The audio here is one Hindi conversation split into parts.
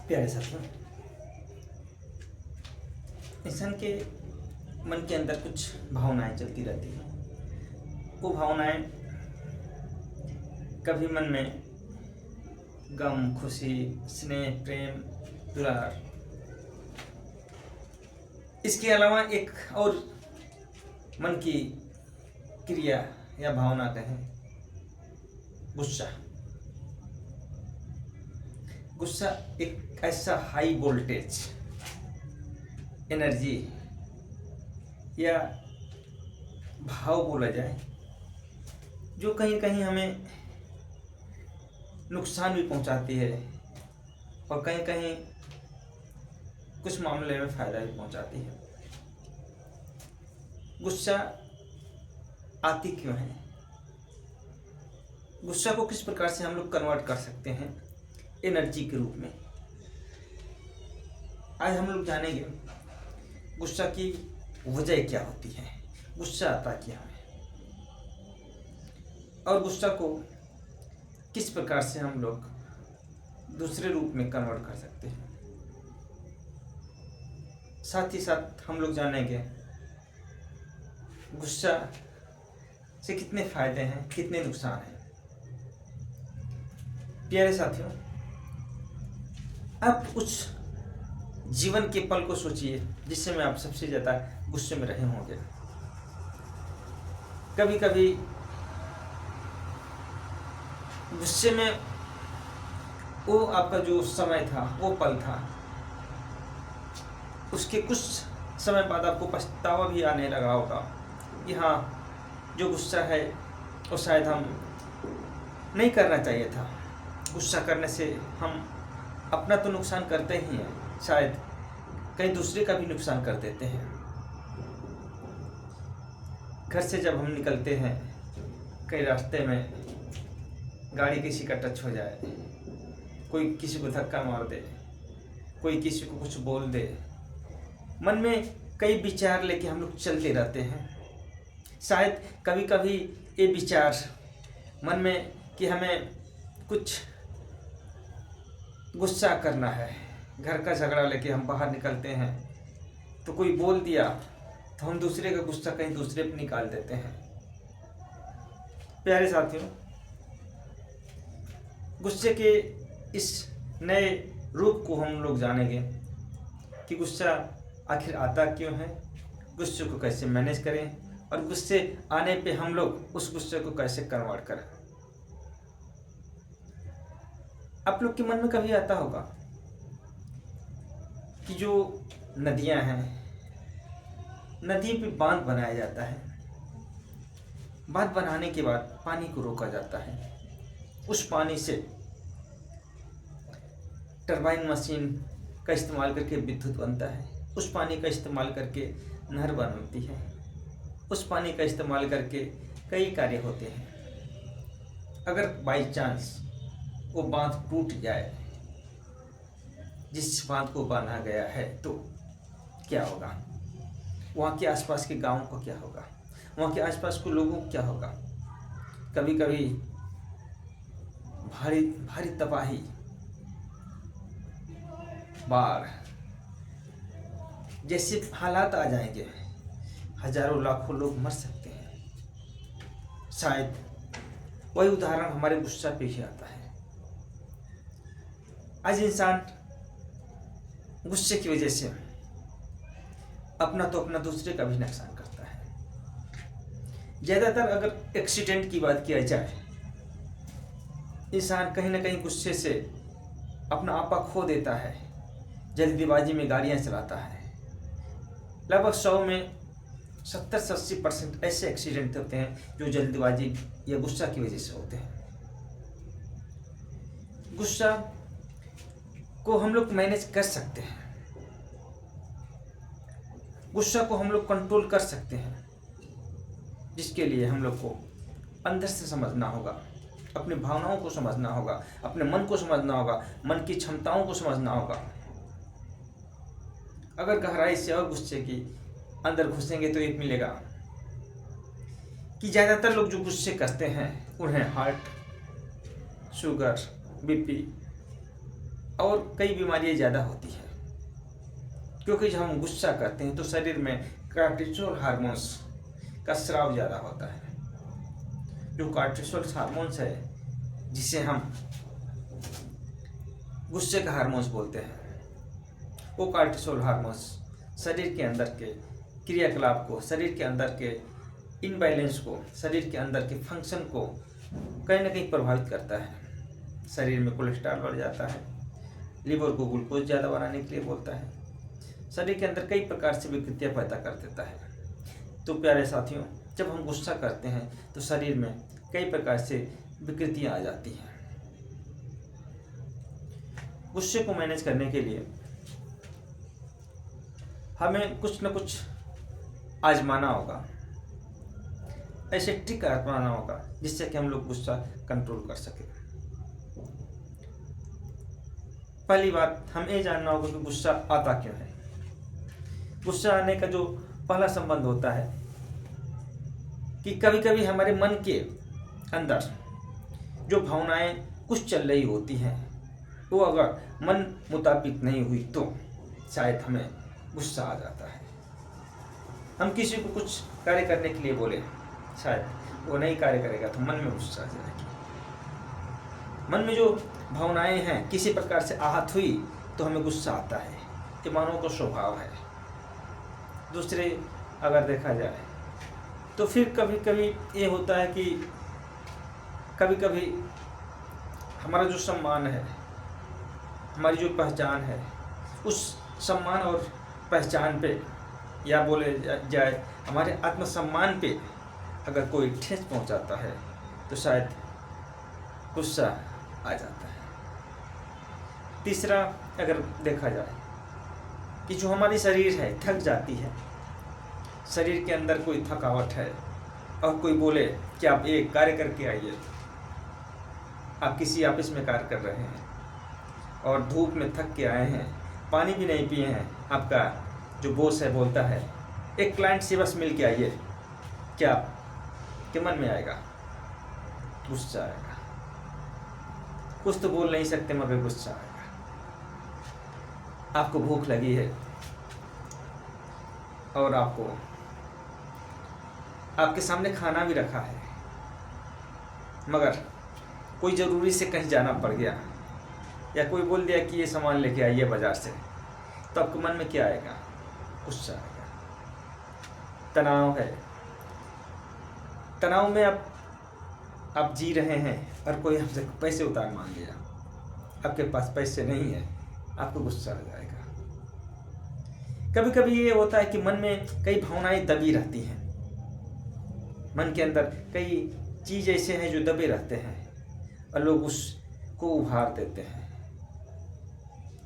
प्यारे साथियों, इंसान के मन के अंदर कुछ भावनाएं चलती रहती हैं। वो भावनाएं कभी मन में गम, खुशी, स्नेह, प्रेम, दुलार, इसके अलावा एक और मन की क्रिया या भावना कहें, गुस्सा। गुस्सा एक ऐसा हाई वोल्टेज एनर्जी या भाव बोला जाए जो कहीं कहीं हमें नुकसान भी पहुंचाती है और कहीं कहीं कुछ मामले में फायदा भी पहुंचाती है। गुस्सा आती क्यों है? गुस्सा को किस प्रकार से हम लोग कन्वर्ट कर सकते हैं एनर्जी के रूप में? आज हम लोग जानेंगे गुस्सा की वजह क्या होती है, गुस्सा आता क्या है और गुस्सा को किस प्रकार से हम लोग दूसरे रूप में कन्वर्ट कर सकते हैं। साथ ही साथ हम लोग जानेंगे गुस्सा से कितने फायदे हैं, कितने नुकसान हैं। प्यारे साथियों, आप उस जीवन के पल को सोचिए जिससे में आप सबसे ज़्यादा गुस्से में रहे होंगे। कभी कभी गुस्से में वो आपका जो समय था, वो पल था, उसके कुछ समय बाद आपको पछतावा भी आने लगा होगा कि हाँ, जो गुस्सा है वो शायद हम नहीं करना चाहिए था। गुस्सा करने से हम अपना तो नुकसान करते ही हैं, शायद कहीं दूसरे का भी नुकसान कर देते हैं। घर से जब हम निकलते हैं, कहीं रास्ते में गाड़ी किसी का टच हो जाए, कोई किसी को धक्का मार दे, कोई किसी को कुछ बोल दे, मन में कई विचार लेके हम लोग चलते रहते हैं। शायद कभी कभी ये विचार मन में कि हमें कुछ गुस्सा करना है, घर का झगड़ा लेके हम बाहर निकलते हैं तो कोई बोल दिया तो हम दूसरे का गुस्सा कहीं दूसरे पे निकाल देते हैं। प्यारे साथियों, गुस्से के इस नए रूप को हम लोग जानेंगे कि गुस्सा आखिर आता क्यों है, गुस्से को कैसे मैनेज करें और गुस्से आने पे हम लोग उस गुस्से को कैसे कन्वर्ट करें। आप लोग के मन में कभी आता होगा कि जो नदियां हैं, नदी पे बांध बनाया जाता है, बांध बनाने के बाद पानी को रोका जाता है, उस पानी से टरबाइन मशीन का इस्तेमाल करके विद्युत बनता है, उस पानी का इस्तेमाल करके नहर बनती है, उस पानी का इस्तेमाल करके कई कार्य होते हैं। अगर बाई चांस वो बांध टूट जाए, जिस बांध को बांधा गया है, तो क्या होगा? वहाँ के आसपास के गांव को क्या होगा? वहाँ के आसपास के लोगों को क्या होगा? कभी कभी भारी भारी तबाही, बाढ़ जैसे हालात आ जाएंगे, हजारों लाखों लोग मर सकते हैं। शायद वही उदाहरण हमारे गुस्सा पे ही आता है। आज इंसान गुस्से की वजह से अपना तो अपना दूसरे का भी नुकसान करता है। ज़्यादातर अगर एक्सीडेंट की बात किया जाए, इंसान कहीं ना कहीं गुस्से से अपना आपा खो देता है, जल्दीबाजी में गाड़ियां चलाता है। लगभग 100 में 70 से 80% ऐसे एक्सीडेंट होते हैं जो जल्दबाजी या गुस्सा की वजह से होते हैं। गुस्सा को हम लोग मैनेज कर सकते हैं, गुस्सा को हम लोग कंट्रोल कर सकते हैं, जिसके लिए हम लोग को अंदर से समझना होगा, अपनी भावनाओं को समझना होगा, अपने मन को समझना होगा, मन की क्षमताओं को समझना होगा। अगर गहराई से और गुस्से की अंदर घुसेंगे तो एक मिलेगा कि ज़्यादातर लोग जो गुस्से करते हैं उन्हें हार्ट, शुगर, बीपी और कई बीमारियां ज़्यादा होती हैं, क्योंकि जब हम गुस्सा करते हैं तो शरीर में कार्टिसोल हार्मोन्स का स्राव ज़्यादा होता है। जो कार्टिसोल हार्मोन्स है, जिसे हम गुस्से का हार्मोन्स बोलते हैं, वो कार्टिसोल हार्मोन्स शरीर के अंदर के क्रियाकलाप को, शरीर के अंदर के इनबैलेंस को, शरीर के अंदर के फंक्शन को कहीं ना कहीं प्रभावित करता है। शरीर में कोलेस्ट्रॉल बढ़ जाता है, लीवर को ग्लूकोज ज़्यादा बनाने के लिए बोलता है, शरीर के अंदर कई प्रकार से विकृतियाँ पैदा कर देता है। तो प्यारे साथियों, जब हम गुस्सा करते हैं तो शरीर में कई प्रकार से विकृतियाँ आ जाती हैं। गुस्से को मैनेज करने के लिए हमें कुछ न कुछ आजमाना होगा, ऐसे ट्रिक अपनाना होगा जिससे कि हम लोग गुस्सा कंट्रोल कर सकें। पहली बात, हमें ये जानना होगा कि गुस्सा आता क्यों है। गुस्सा आने का जो पहला संबंध होता है कि कभी कभी हमारे मन के अंदर जो भावनाएं कुछ चल रही होती हैं, वो अगर मन मुताबिक नहीं हुई तो शायद हमें गुस्सा आ जाता है। हम किसी को कुछ कार्य करने के लिए बोले, शायद वो नहीं कार्य करेगा तो मन में गुस्सा आ जाएगी। मन में जो भावनाएं हैं किसी प्रकार से आहत हुई तो हमें गुस्सा आता है। ये मानव का स्वभाव है। दूसरे अगर देखा जाए तो फिर कभी कभी ये होता है कि कभी कभी हमारा जो सम्मान है, हमारी जो पहचान है, उस सम्मान और पहचान पे, या बोले जाए हमारे आत्मसम्मान पे अगर कोई ठेस पहुंचाता है तो शायद गुस्सा आ जाता है। तीसरा, अगर देखा जाए कि जो हमारी शरीर है थक जाती है, शरीर के अंदर कोई थकावट है और कोई बोले कि आप एक कार्य करके आइए, आप किसी ऑफिस में कार्य कर रहे हैं और धूप में थक के आए हैं, पानी भी नहीं पिए हैं, आपका जो बॉस है बोलता है एक क्लाइंट से बस मिल के आइए, क्या आपके मन में आएगा? गुस्सा आएगा। कुछ तो बोल नहीं सकते मगर गुस्सा आएगा। आपको भूख लगी है और आपको आपके सामने खाना भी रखा है, मगर कोई ज़रूरी से कहीं जाना पड़ गया या कोई बोल दिया कि ये सामान लेके आइए बाज़ार से, तो आपके मन में क्या आएगा? गुस्सा आएगा। तनाव है, तनाव में आप जी रहे हैं और कोई आपसे पैसे उधार मांग लिया, आपके पास पैसे नहीं है, आपको गुस्सा आ जाएगा। कभी कभी ये होता है कि मन में कई भावनाएं दबी रहती हैं, मन के अंदर कई चीज़ ऐसे हैं जो दबे रहते हैं और लोग उसको उभार देते हैं,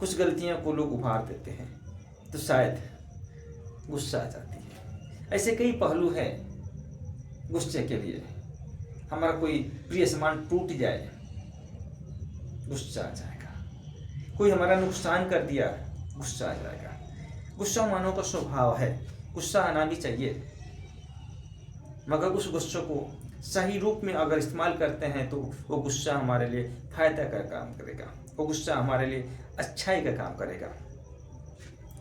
कुछ गलतियों को लोग उभार देते हैं, तो शायद गुस्सा आ जाती है। ऐसे कई पहलू हैं गुस्से के लिए। हमारा कोई प्रिय सामान टूट जाए, गुस्सा आ जाएगा। कोई हमारा नुकसान कर दिया, गुस्सा आ जाएगा। गुस्सा मानव का स्वभाव है, गुस्सा आना भी चाहिए, मगर उस गुस्से को सही रूप में अगर इस्तेमाल करते हैं तो वो गुस्सा हमारे लिए फायदा का काम करेगा, वो गुस्सा हमारे लिए अच्छाई का काम करेगा।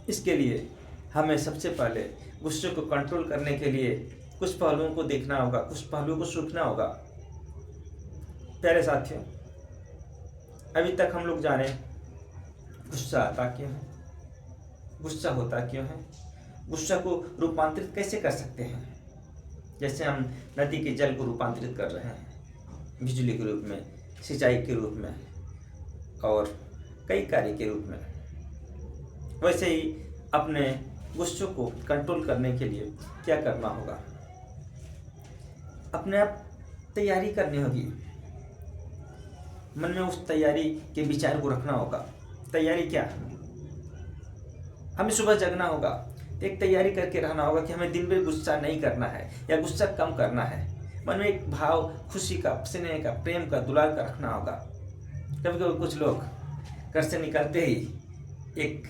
इसके लिए हमें सबसे पहले गुस्से को कंट्रोल करने के लिए कुछ पहलुओं को देखना होगा, कुछ पहलुओं को सीखना होगा। प्यारे साथियों, अभी तक हम लोग जाने गुस्सा आता क्यों है, गुस्सा होता क्यों है, गुस्सा को रूपांतरित कैसे कर सकते हैं। जैसे हम नदी के जल को रूपांतरित कर रहे हैं बिजली के रूप में, सिंचाई के रूप में और कई कार्य के रूप में, वैसे ही अपने गुस्से को कंट्रोल करने के लिए क्या करना होगा? अपने आप तैयारी करनी होगी, मन में उस तैयारी के विचार को रखना होगा। तैयारी क्या? हमें सुबह जगना होगा, एक तैयारी करके रहना होगा कि हमें दिन भर गुस्सा नहीं करना है या गुस्सा कम करना है। मन में एक भाव खुशी का, स्नेह का, प्रेम का, दुलार का रखना होगा। कभी कभी कुछ लोग घर से निकलते ही एक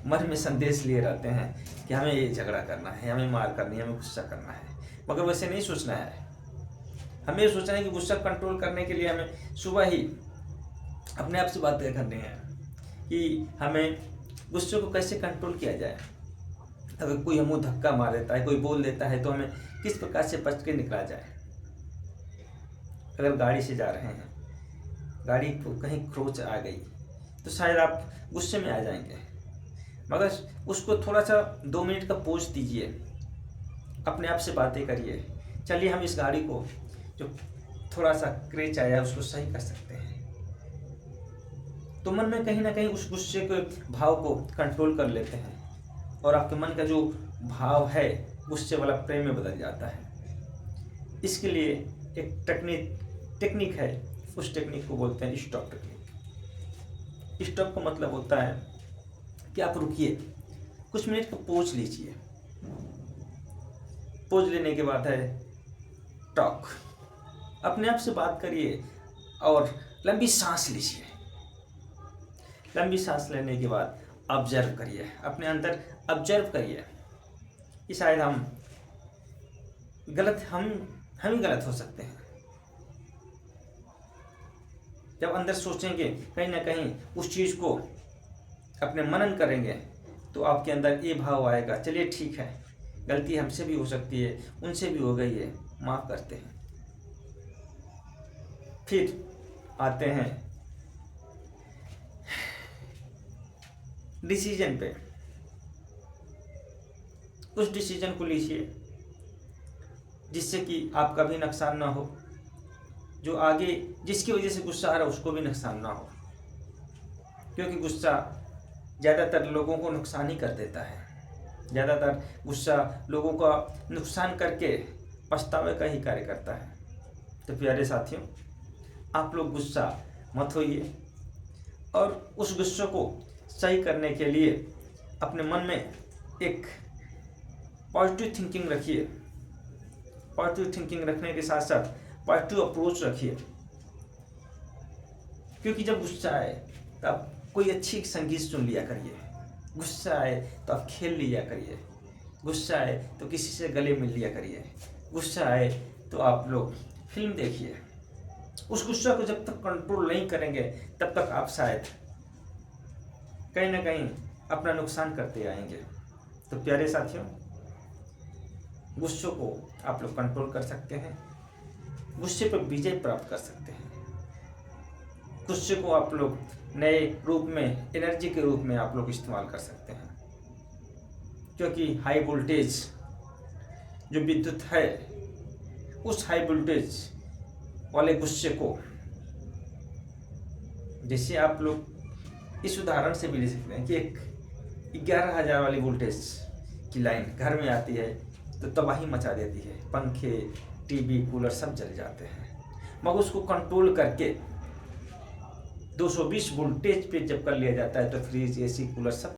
मन में संदेश लिए रहते हैं कि हमें ये झगड़ा करना है, हमें मार करनी है, हमें गुस्सा करना है, मगर वैसे नहीं सोचना है। हमें सोचना है कि गुस्सा कंट्रोल करने के लिए हमें सुबह ही अपने आप से बातें करनी है कि हमें गुस्से को कैसे कंट्रोल किया जाए। अगर कोई हमें धक्का मार देता है, कोई बोल देता है, तो हमें किस प्रकार से बच के निकला जाए। अगर गाड़ी से जा रहे हैं, गाड़ी को कहीं खरोंच आ गई तो शायद आप गुस्से में आ जाएंगे, मगर उसको थोड़ा सा 2 मिनट का पॉज दीजिए, अपने आप से बातें करिए, चलिए हम इस गाड़ी को जो थोड़ा सा क्रैच आया है उसको सही कर सकते हैं। तो मन में कहीं ना कहीं उस गुस्से के भाव को कंट्रोल कर लेते हैं और आपके मन का जो भाव है गुस्से वाला प्रेम में बदल जाता है। इसके लिए एक टेक्निक है, उस टेक्निक को बोलते हैं स्टॉप टेक्निक। स्टॉप का मतलब होता है कि आप रुकिए, कुछ मिनट का पॉज लीजिए। पॉज लेने के बाद है टॉक, अपने आप से बात करिए और लंबी सांस लीजिए। लंबी सांस लेने के बाद ऑब्जर्व करिए, अपने अंदर ऑब्जर्व करिए कि शायद हम ही गलत हो सकते हैं। जब अंदर सोचेंगे, कहीं ना कहीं उस चीज़ को अपने मनन करेंगे, तो आपके अंदर ये भाव आएगा, चलिए ठीक है, गलती हमसे भी हो सकती है, उनसे भी हो गई है, माफ़ करते हैं। फिर आते हैं डिसीजन पे। उस डिसीजन को लीजिए जिससे कि आपका भी नुकसान ना हो, जो आगे जिसकी वजह से गुस्सा आ रहा है उसको भी नुकसान ना हो, क्योंकि गुस्सा ज़्यादातर लोगों को नुकसान ही कर देता है। ज़्यादातर गुस्सा लोगों का नुकसान करके पछतावे का ही कार्य करता है। तो प्यारे साथियों, आप लोग गुस्सा मत होइए और उस गुस्से को सही करने के लिए अपने मन में एक पॉजिटिव थिंकिंग रखिए। पॉजिटिव थिंकिंग रखने के साथ साथ पॉजिटिव अप्रोच रखिए, क्योंकि जब गुस्सा आए तो आप कोई अच्छी संगीत सुन लिया करिए, गुस्सा आए तो आप खेल लिया करिए, गुस्सा आए तो किसी से गले मिल लिया करिए, गुस्सा आए तो आप लोग फिल्म देखिए। उस गुस्सा को जब तक कंट्रोल नहीं करेंगे तब तक आप शायद कहीं ना कहीं अपना नुकसान करते आएंगे। तो प्यारे साथियों, गुस्से को आप लोग कंट्रोल कर सकते हैं, गुस्से पर विजय प्राप्त कर सकते हैं। गुस्से को आप लोग नए रूप में, एनर्जी के रूप में आप लोग इस्तेमाल कर सकते हैं, क्योंकि हाई वोल्टेज जो विद्युत है, उस हाई वोल्टेज वाले गुस्से को, जैसे आप लोग इस उदाहरण से भी ले सकते हैं कि एक 11,000 वाली वोल्टेज की लाइन घर में आती है तो तबाही मचा देती है, पंखे, टीवी, कूलर सब जल जाते हैं। मगर उसको कंट्रोल करके 220 वोल्टेज पे जब कर लिया जाता है तो फ्रिज, एसी, कूलर सब